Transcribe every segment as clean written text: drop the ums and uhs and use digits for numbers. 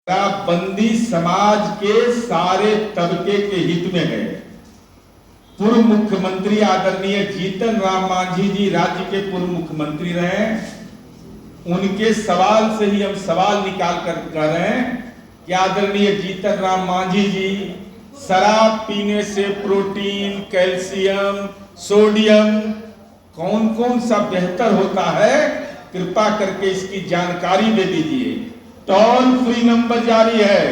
शराबबंदी समाज के सारे तबके के हित में है। पूर्व मुख्यमंत्री आदरणीय जीतन राम मांझी जी राज्य के पूर्व मुख्यमंत्री रहे। उनके सवाल से ही हम सवाल निकाल कर कह रहे हैं कि आदरणीय जीतन राम मांझी जी, शराब पीने से प्रोटीन, कैल्शियम, सोडियम कौन कौन सा बेहतर होता है, कृपा करके इसकी जानकारी दे दीजिए। टोल फ्री नंबर जारी है,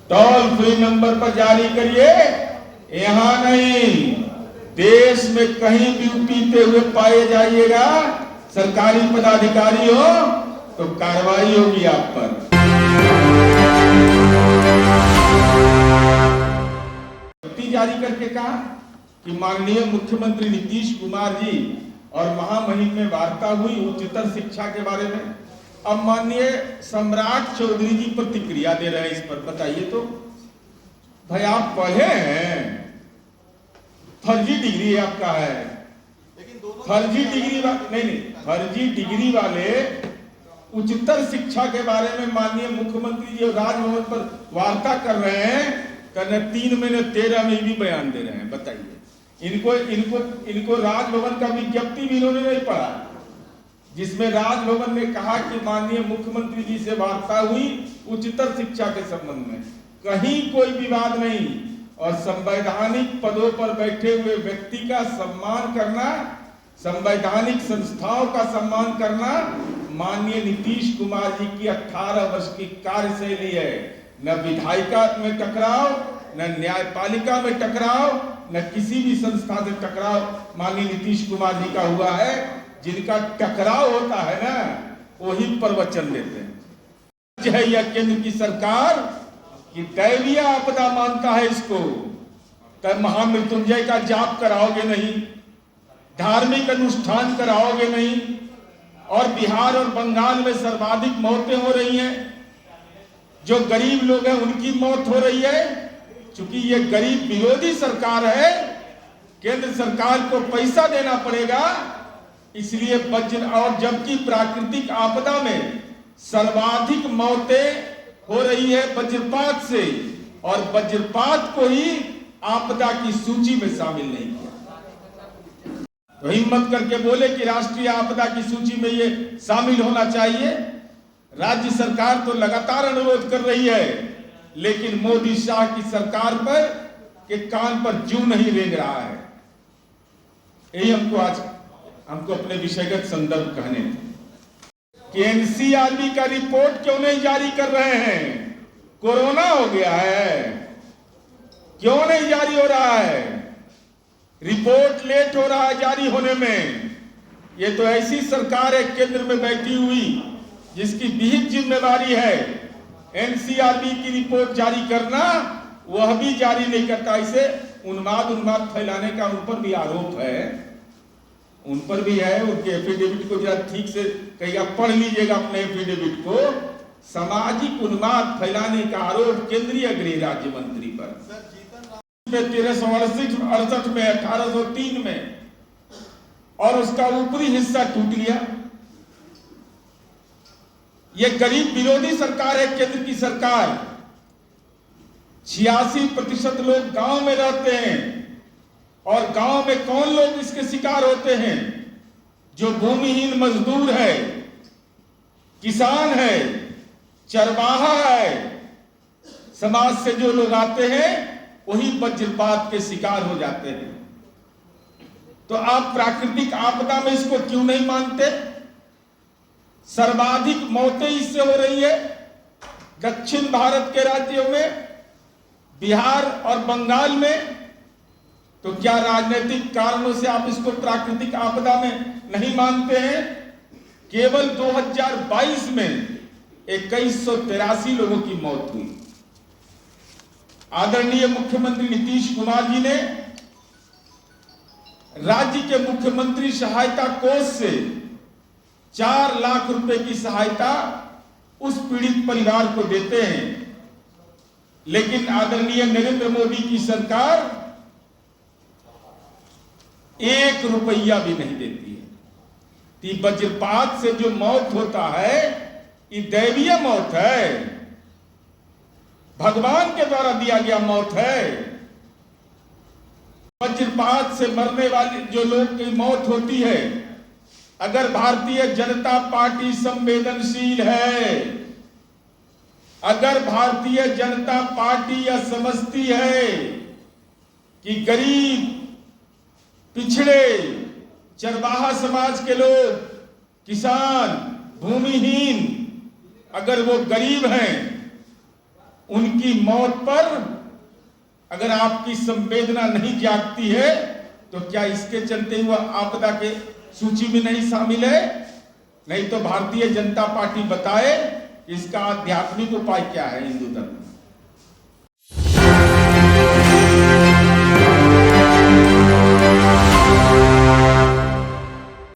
टोल फ्री नंबर पर जारी करिए। यहाँ नहीं, देश में कहीं भी पीते हुए पाए जाइएगा सरकारी पदाधिकारी हो तो कार्रवाई होगी आप पर। जारी करके कहा कि माननीय मुख्यमंत्री नीतीश कुमार जी और महामहिम में वार्ता हुई उच्चतर शिक्षा के बारे में। अब माननीय सम्राट चौधरी जी प्रतिक्रिया दे रहे हैं इस पर, बताइए तो भाई, आप पढ़े हैं? फर्जी डिग्री आपका है, फर्जी डिग्री नहीं, फर्जी डिग्री वाले उच्चतर शिक्षा के बारे में माननीय मुख्यमंत्री जी राजभवन पर वार्ता कर रहे हैं, 3 महीने 13 में भी बयान दे रहे हैं। बताइए, इनको राजभवन का विज्ञप्ति भी इन्होंने नहीं पढ़ा, जिसमें राजभवन ने कहा कि माननीय मुख्यमंत्री जी से वार्ता हुई उच्चतर शिक्षा के संबंध में। कहीं कोई विवाद नहीं, और संवैधानिक पदों पर बैठे हुए व्यक्ति का सम्मान करना, संवैधानिक संस्थाओं का सम्मान करना माननीय नीतीश कुमार जी की 18 वर्ष की कार्यशैली है। न विधायिका में टकराव, न न्यायपालिका में टकराव, न किसी भी संस्था से टकराव माननीय नीतीश कुमार जी का हुआ है। जिनका टकराव होता है ना, वही प्रवचन देते हैं। है यह केंद्र की सरकार कि दैवीय आपदा मानता है इसको, तब महामृत्युंजय का जाप कराओगे नहीं, धार्मिक अनुष्ठान कराओगे नहीं, और बिहार और बंगाल में सर्वाधिक मौतें हो रही हैं। जो गरीब लोग हैं उनकी मौत हो रही है। चूंकि ये गरीब विरोधी सरकार है, केंद्र सरकार को पैसा देना पड़ेगा, इसलिए वज्र, और जबकि प्राकृतिक आपदा में सर्वाधिक मौतें हो रही है वज्रपात से, और वज्रपात को ही आपदा की सूची में शामिल नहीं किया। तो हिम्मत करके बोले कि राष्ट्रीय आपदा की सूची में ये शामिल होना चाहिए। राज्य सरकार तो लगातार अनुरोध कर रही है, लेकिन मोदी शाह की सरकार पर के कान पर जूं नहीं रेंग रहा है। यही हमको अपने विषयगत संदर्भ कहने थे कि एनसीआरबी का रिपोर्ट क्यों नहीं जारी कर रहे हैं? कोरोना हो गया है, क्यों नहीं जारी हो रहा है? रिपोर्ट लेट हो रहा है जारी होने में। ये तो ऐसी सरकार है केंद्र में बैठी हुई जिसकी विहित जिम्मेदारी है एनसीआरबी की रिपोर्ट जारी करना, वह भी जारी नहीं करता। इसे उन्माद फैलाने का उन पर भी आरोप है, उन पर भी है। उनके एफिडेविट को जरा ठीक से कहिएगा, पढ़ लीजिएगा अपने एफिडेविट को। सामाजिक उन्माद फैलाने का आरोप केंद्रीय गृह राज्य मंत्री पर 1368 में, 1803 में, और उसका ऊपरी हिस्सा टूट गया। यह गरीब विरोधी सरकार है केंद्र की सरकार। 86% लोग गांव में रहते हैं, और गांव में कौन लोग इसके शिकार होते हैं? जो भूमिहीन मजदूर है, किसान है, चरवाहा है, समाज से जो लोग आते हैं वही वज्रपात के शिकार हो जाते हैं। तो आप प्राकृतिक आपदा में इसको क्यों नहीं मानते? सर्वाधिक मौतें इससे हो रही है दक्षिण भारत के राज्यों में, बिहार और बंगाल में। तो क्या राजनीतिक कारणों से आप इसको प्राकृतिक आपदा में नहीं मानते हैं? केवल 2022 में 2183 लोगों की मौत हुई। आदरणीय मुख्यमंत्री नीतीश कुमार जी ने राज्य के मुख्यमंत्री सहायता कोष से 4 लाख रुपए की सहायता उस पीड़ित परिवार को देते हैं, लेकिन आदरणीय नरेंद्र मोदी की सरकार 1 रुपया भी नहीं देती है। वज्रपात से जो मौत होता है ये दैवीय मौत है। भगवान के द्वारा दिया गया मौत है। वज्रपात से मरने वाली जो लोग की मौत होती है, अगर भारतीय जनता पार्टी संवेदनशील है, अगर भारतीय जनता पार्टी यह समझती है कि गरीब, पिछड़े, चरवाहा समाज के लोग, किसान, भूमिहीन, अगर वो गरीब हैं, उनकी मौत पर अगर आपकी संवेदना नहीं जागती है, तो क्या इसके चलते हुआ आपदा के सूची में नहीं शामिल है? नहीं तो भारतीय जनता पार्टी बताए कि इसका आध्यात्मिक उपाय क्या है हिंदू धर्म।